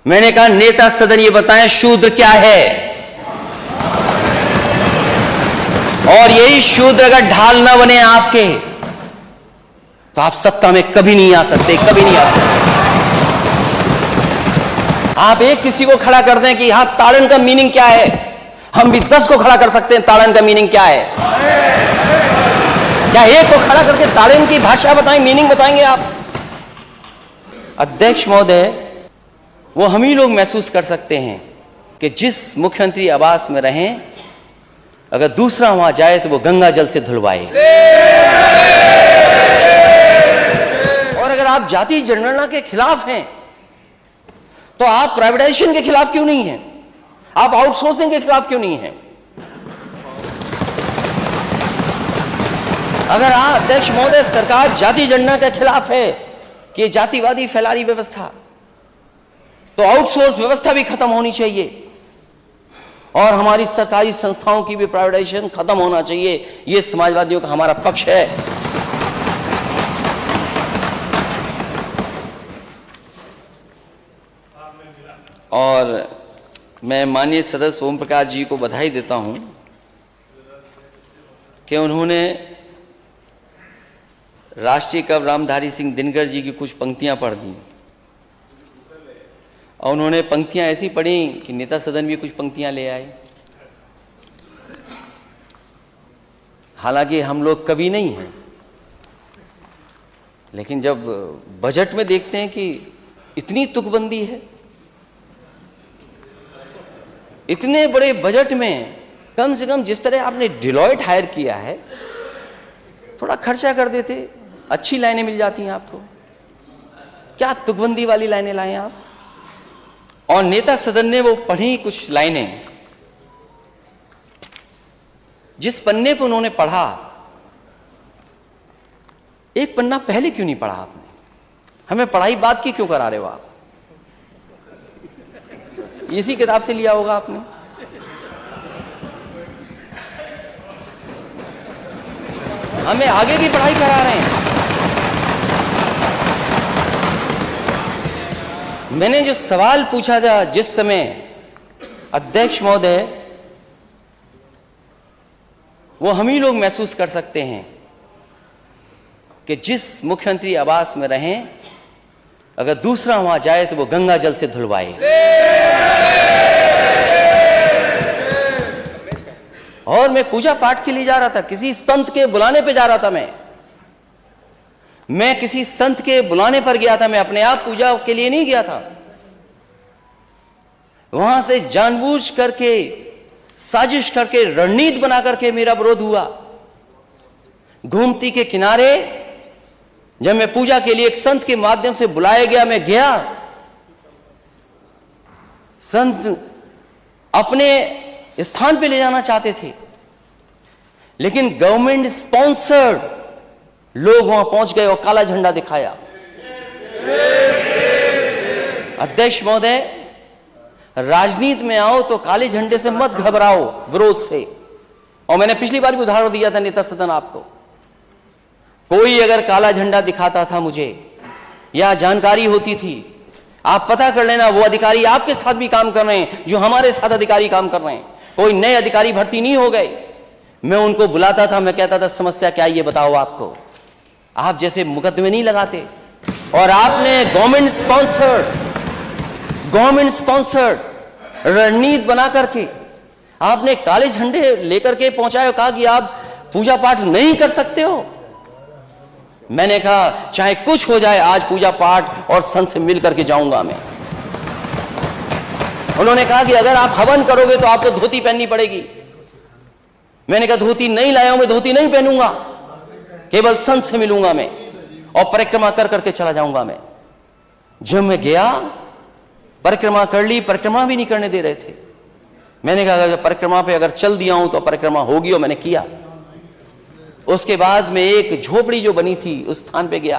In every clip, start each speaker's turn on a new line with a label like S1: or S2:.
S1: मैंने कहा नेता सदन ये बताएं शूद्र क्या है, और यही शूद्र अगर ढाल ना बने आपके तो आप सत्ता में कभी नहीं आ सकते, कभी नहीं आ सकते। आप एक किसी को खड़ा कर दें कि हां ताड़न का मीनिंग क्या है, हम भी 10 को खड़ा कर सकते हैं ताड़न का मीनिंग क्या है। क्या एक को खड़ा करके ताड़न की भाषा बताएं, मीनिंग बताएंगे आप? अध्यक्ष महोदय, वो हम ही लोग महसूस कर सकते हैं कि जिस मुख्यमंत्री आवास में रहें, अगर दूसरा वहां जाए तो वो गंगा जल से धुलवाए। और अगर आप जाति जनगणना के खिलाफ हैं तो आप प्राइवेटाइजेशन के खिलाफ क्यों नहीं हैं? आप आउटसोर्सिंग के खिलाफ क्यों नहीं हैं? अगर आप अध्यक्ष महोदय सरकार जाति जनगणना के खिलाफ है कि जातिवादी फैला रही व्यवस्था, तो आउटसोर्स व्यवस्था भी खत्म होनी चाहिए और हमारी सरकारी संस्थाओं की भी प्राइवेटाइजेशन खत्म होना चाहिए। यह समाजवादियों का हमारा पक्ष है। और मैं माननीय सदस्य ओम प्रकाश जी को बधाई देता हूं कि उन्होंने राष्ट्रीय कवि रामधारी सिंह दिनकर जी की कुछ पंक्तियां पढ़ दी, और उन्होंने पंक्तियां ऐसी पढ़ी कि नेता सदन भी कुछ पंक्तियां ले आए। हालांकि हम लोग कवि नहीं हैं, लेकिन जब बजट में देखते हैं कि इतनी तुकबंदी है, इतने बड़े बजट में कम से कम जिस तरह आपने डिलॉयट हायर किया है, थोड़ा खर्चा कर देते, अच्छी लाइनें मिल जाती हैं आपको। क्या तुकबंदी वाली लाइनें लाए आप? और नेता सदन ने वो पढ़ी कुछ लाइनें, जिस पन्ने पर उन्होंने पढ़ा, एक पन्ना पहले क्यों नहीं पढ़ा आपने? हमें पढ़ाई बात की क्यों करा रहे हो आप? इसी किताब से लिया होगा आपने। हमें आगे की पढ़ाई करा रहे हैं। मैंने जो सवाल पूछा था जिस समय, अध्यक्ष महोदय, वो हम ही लोग महसूस कर सकते हैं कि जिस मुख्यमंत्री आवास में रहें, अगर दूसरा वहां जाए तो वो गंगा जल से धुलवाए। और मैं पूजा पाठ के लिए जा रहा था, किसी संत के बुलाने पे जा रहा था। मैं किसी संत के बुलाने पर गया था, मैं अपने आप पूजा के लिए नहीं गया था। वहां से जानबूझ करके, साजिश करके, रणनीति बना करके मेरा विरोध हुआ। गोमती के किनारे जब मैं पूजा के लिए एक संत के माध्यम से बुलाया गया, मैं गया। संत अपने स्थान पे ले जाना चाहते थे, लेकिन गवर्नमेंट स्पॉन्सर्ड लोग वहां पहुंच गए और काला झंडा दिखाया। अध्यक्ष महोदय, राजनीति में आओ तो काले झंडे से मत घबराओ, विरोध से। और मैंने पिछली बार भी उदाहरण दिया था नेता सदन आपको। कोई अगर काला झंडा दिखाता था मुझे, या जानकारी होती थी, आप पता कर लेना वो अधिकारी आपके साथ भी काम कर रहे हैं जो हमारे साथ अधिकारी काम कर रहे हैं। कोई नए अधिकारी भर्ती नहीं हो गए। मैं उनको बुलाता था, मैं कहता था समस्या क्या है ये बताओ आपको। आप जैसे मुकदमे नहीं लगाते। और आपने गवर्नमेंट स्पॉन्सर्ड रणनीति बना करके आपने काले झंडे लेकर के पहुंचाए, कहा कि आप पूजा पाठ नहीं कर सकते हो। मैंने कहा चाहे कुछ हो जाए, आज पूजा पाठ और संत से मिल करके जाऊंगा मैं। उन्होंने कहा कि अगर आप हवन करोगे तो आपको धोती पहननी पड़ेगी। मैंने कहा धोती नहीं लाया हूं, मैं धोती नहीं पहनूंगा, केवल संत से मिलूंगा मैं और परिक्रमा कर करके चला जाऊंगा मैं। जब मैं गया, परिक्रमा कर ली, परिक्रमा भी नहीं करने दे रहे थे। मैंने कहा अगर परिक्रमा पे अगर चल दिया हूं तो परिक्रमा होगी, और मैंने किया। उसके बाद में एक झोपड़ी जो बनी थी उस स्थान पे गया,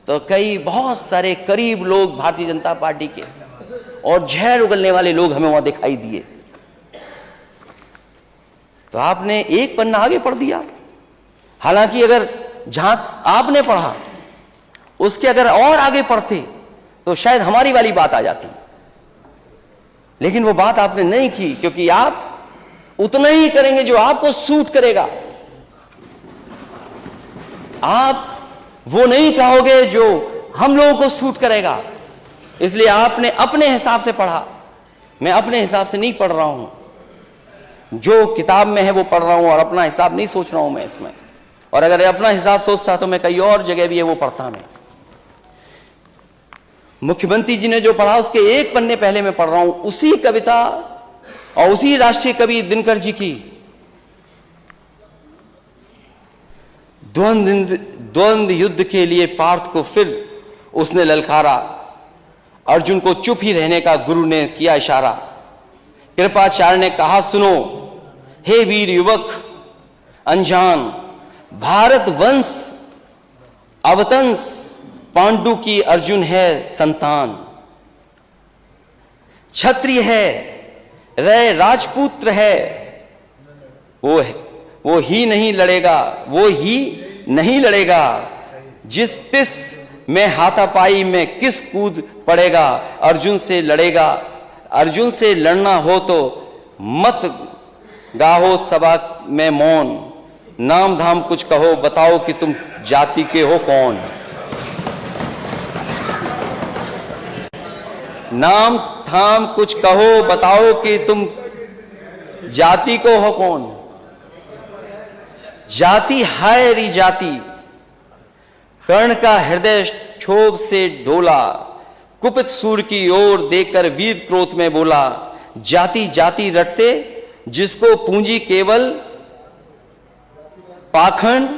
S1: तो बहुत सारे करीब लोग भारतीय जनता पार्टी के और जहर उगलने वाले लोग हमें वहां दिखाई दिए। तो आपने एक पन्ना आगे पढ़ दिया। हालांकि अगर जहां आपने पढ़ा उसके अगर और आगे पढ़ते तो शायद हमारी वाली बात आ जाती, लेकिन वो बात आपने नहीं की, क्योंकि आप उतना ही करेंगे जो आपको सूट करेगा। आप वो नहीं कहोगे जो हम लोगों को सूट करेगा। इसलिए आपने अपने हिसाब से पढ़ा, मैं अपने हिसाब से नहीं पढ़ रहा हूं, जो किताब में है वो पढ़ रहा हूं और अपना हिसाब नहीं सोच रहा हूं मैं इसमें। और अगर अपना हिसाब सोचता तो मैं कई और जगह भी है वो पढ़ता। मैं मुख्यमंत्री जी ने जो पढ़ा उसके एक पन्ने पहले मैं पढ़ रहा हूं, उसी कविता और उसी राष्ट्रीय कवि दिनकर जी की द्वंद्व युद्ध के लिए पार्थ को फिर उसने ललकारा, अर्जुन को चुप ही रहने का गुरु ने किया इशारा। कृपाचार्य ने कहा सुनो हे वीर युवक अनजान, भारत वंश अवतंस पांडु की अर्जुन है संतान। क्षत्रिय है रे राजपुत्र है, वो ही नहीं लड़ेगा, जिस तिस में हाथापाई में किस कूद पड़ेगा। अर्जुन से लड़ना हो तो मत गाहो सभा में मौन, नाम धाम कुछ कहो बताओ कि तुम जाति के हो कौन। नाम धाम कुछ कहो बताओ कि तुम जाति को हो कौन। जाति हाय री जाति, कर्ण का हृदय क्षोभ से डोला, कुपित सूर की ओर देखकर वीर क्रोध में बोला। जाति जाति रटते जिसको पूंजी केवल पाखंड,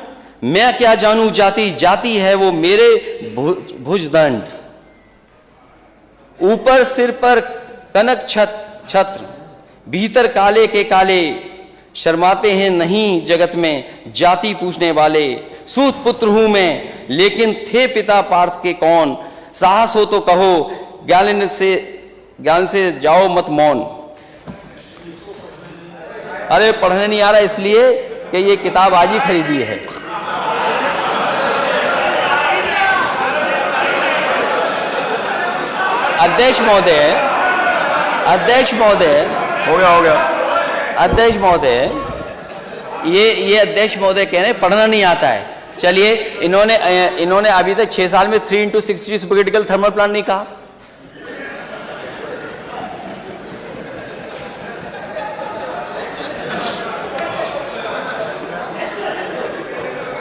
S1: मैं क्या जानू जाति, जाति है वो मेरे भुजदंड। ऊपर सिर पर कनक छत्र, भीतर काले के काले, शर्माते हैं नहीं जगत में जाति पूछने वाले। सूत पुत्र हूं मैं लेकिन थे पिता पार्थ के कौन, साहस हो तो कहो ज्ञान से जाओ मत मौन। अरे पढ़ने नहीं आ रहा इसलिए कि ये किताब आज ही खरीदी है। अध्यक्ष महोदय
S2: हो गया
S1: अध्यक्ष महोदय, ये अध्यक्ष महोदय कह रहे हैं पढ़ना नहीं आता है। चलिए, इन्होंने अभी तक 6 साल में 3x60 सुपरक्रिटिकल थर्मल प्लांट नहीं कहा।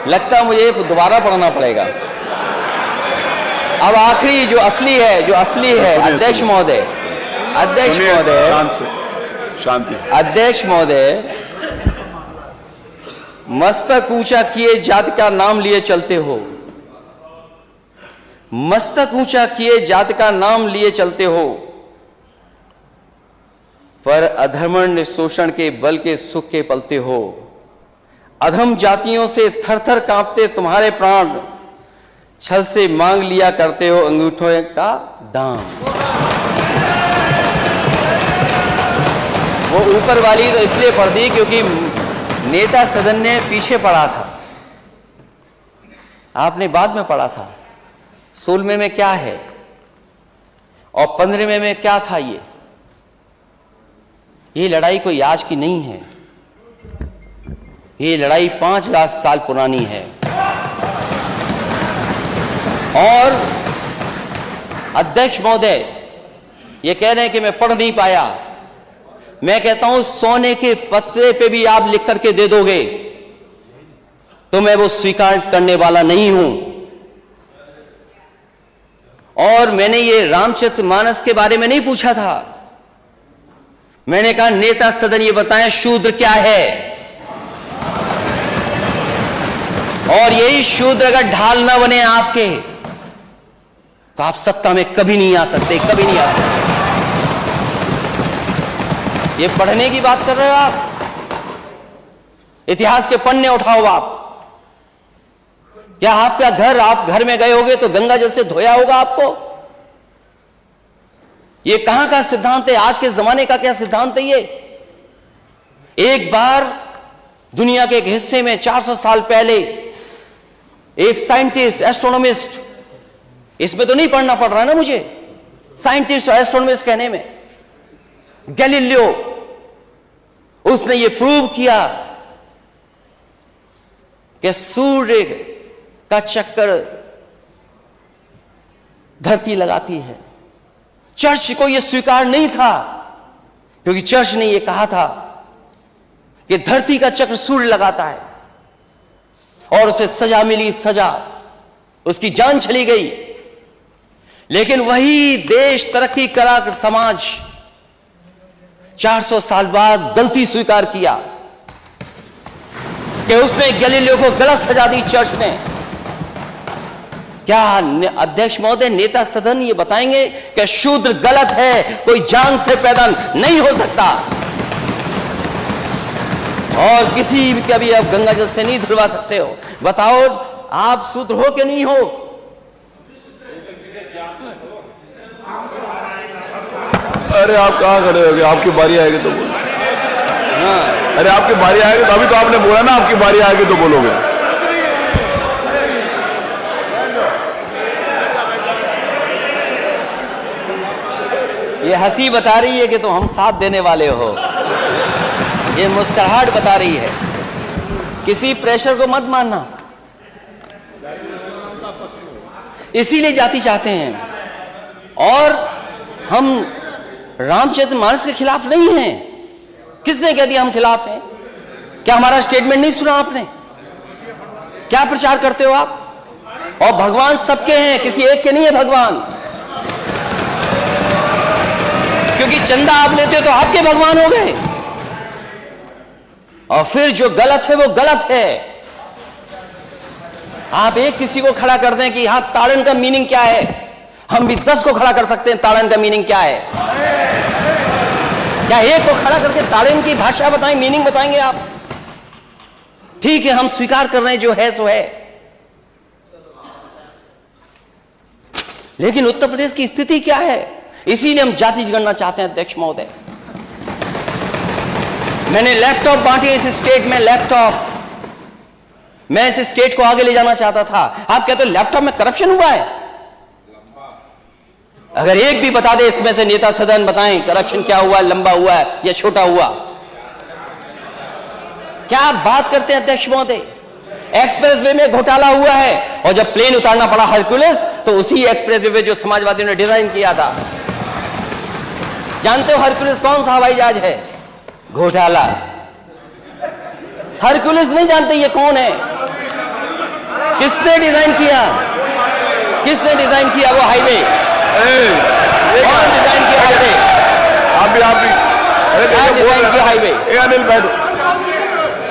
S1: लगता है मुझे दोबारा पढ़ना पड़ेगा। अब आखिरी जो असली है अध्यक्ष महोदय,
S2: शांति।
S1: अध्यक्ष महोदय, मस्तक ऊंचा किए जाति का नाम लिए चलते हो, मस्तक ऊंचा किए जाति का नाम लिए चलते हो, पर अधर्मण्य शोषण के बल के सुख के पलते हो। अधम जातियों से थर थर कांपते तुम्हारे प्राण, छल से मांग लिया करते हो अंगूठों का दाम। वो ऊपर वाली तो इसलिए पढ़ दी क्योंकि नेता सदन ने पीछे पढ़ा था, आपने बाद में पढ़ा था। 16वें में क्या है और 15वें में क्या था। ये लड़ाई कोई आज की नहीं है, ये लड़ाई 5 लाख साल पुरानी है। और अध्यक्ष महोदय ये कह रहे हैं कि मैं पढ़ नहीं पाया। मैं कहता हूं सोने के पत्रे पे भी आप लिख करके दे दोगे तो मैं वो स्वीकार करने वाला नहीं हूं। और मैंने ये रामचरितमानस के बारे में नहीं पूछा था, मैंने कहा नेता सदन ये बताएं शूद्र क्या है। और यही शूद्र अगर ढाल ना बने आपके तो आप सत्ता में कभी नहीं आ सकते, कभी नहीं आ सकते। ये पढ़ने की बात कर रहे हो आप, इतिहास के पन्ने उठाओ आप। क्या आपका घर, आप घर में गए होगे तो गंगा जल से धोया होगा आपको? ये कहां का सिद्धांत है, आज के जमाने का क्या सिद्धांत है ये? एक बार दुनिया के एक हिस्से में 400 साल पहले एक साइंटिस्ट, एस्ट्रोनॉमिस्ट, इसमें तो नहीं पढ़ना पड़ रहा ना मुझे, साइंटिस्ट और एस्ट्रोनॉमर्स कहने में। गैलीलियो, उसने ये प्रूव किया कि सूर्य का चक्कर धरती लगाती है। चर्च को यह स्वीकार नहीं था, क्योंकि चर्च ने यह कहा था कि धरती का चक्र सूर्य लगाता है, और उसे सजा मिली, सजा, उसकी जान चली गई। लेकिन वही देश, तरक्की करा समाज 400 साल बाद गलती स्वीकार किया कि उसने गैलीलियो को गलत सजा दी चर्च ने। क्या अध्यक्ष महोदय, नेता सदन ये बताएंगे कि शूद्र गलत है, कोई जान से पैदा नहीं हो सकता, और किसी भी कभी आप गंगा जल से नहीं धुलवा सकते हो? बताओ, आप शूद्र हो कि नहीं हो?
S2: अरे आप कहाँ खड़े हो गए? आपकी बारी आएगी तो बोलो। हाँ, अरे आपकी बारी आएगी तो, अभी तो आपने बोला ना आपकी बारी आएगी तो बोलोगे।
S1: ये हंसी बता रही है कि तो हम साथ देने वाले हो, ये मुस्कुराहट बता रही है। किसी प्रेशर को मत मानना। इसीलिए जाति चाहते हैं, और हम रामचरितमानस के खिलाफ नहीं हैं। किसने कह दिया हम खिलाफ हैं? क्या हमारा स्टेटमेंट नहीं सुना आपने? क्या प्रचार करते हो आप? और भगवान सबके हैं, किसी एक के नहीं है भगवान। क्योंकि चंदा आप लेते हो तो आपके भगवान हो गए, और फिर जो गलत है वो गलत है। आप एक किसी को खड़ा कर दें कि यहां ताड़न का मीनिंग क्या है, हम भी 10 को खड़ा कर सकते हैं ताड़न का मीनिंग क्या है। क्या एक को खड़ा करके ताड़न की भाषा बताएं, मीनिंग बताएंगे आप? ठीक है, हम स्वीकार कर रहे हैं जो है सो है, लेकिन उत्तर प्रदेश की स्थिति क्या है? इसीलिए हम जाति जनगणना चाहते हैं अध्यक्ष महोदय। मैंने लैपटॉप बांटे इस स्टेट में, लैपटॉप, मैं इस स्टेट को आगे ले जाना चाहता था। आप कहते हो लैपटॉप में करप्शन हुआ है? अगर एक भी बता दे इसमें से नेता सदन, बताएं करप्शन क्या हुआ, लंबा हुआ है या छोटा हुआ? क्या आप बात करते हैं अध्यक्ष महोदय? एक्सप्रेसवे में घोटाला हुआ है, और जब प्लेन उतारना पड़ा हरक्यूलिस, तो उसी एक्सप्रेसवे पे जो समाजवादियों ने डिजाइन किया था। जानते हो हरक्यूलिस कौन सा हवाई जहाज है? घोटाला। हरक्यूलिस नहीं जानते ये कौन है? किसने डिजाइन किया? किसने डिजाइन किया वो हाईवे? कौन डिजाइन किया हाईवे?
S2: आप भी अरे
S1: डिजाइन किया हाईवे?
S2: अनिल बैठो,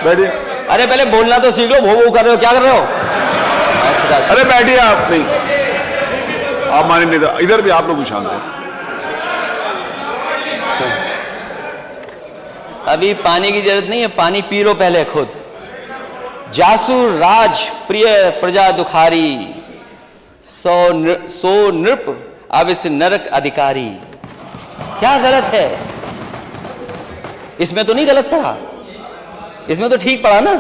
S2: बैठिए।
S1: अरे पहले बोलना तो सीख लो, भो कर रहे हो, क्या कर रहे हो?
S2: अरे बैठिए आप, नहीं आप माने नेता, इधर भी आप लोग शांत रहो।
S1: अभी पानी की जरूरत नहीं है, पानी पी लो पहले खुद। जासुर राज प्रिय प्रजा दुखारी, सो नृप अब इस नरक अधिकारी। क्या गलत है इसमें? तो नहीं गलत पढ़ा, इसमें तो ठीक पढ़ा ना।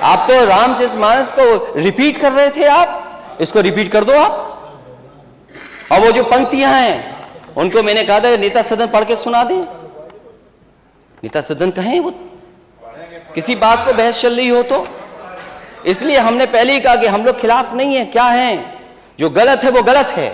S1: आप तो रामचरितमानस को रिपीट कर रहे थे, आप इसको रिपीट कर दो आप। और वो जो पंक्तियां हैं उनको मैंने कहा था नेता सदन पढ़ के सुना दे। नेता सदन कहें, वो किसी बात को बहस चल रही हो तो। इसलिए हमने पहले ही कहा कि हम लोग खिलाफ नहीं है। क्या है? जो गलत है वो गलत है,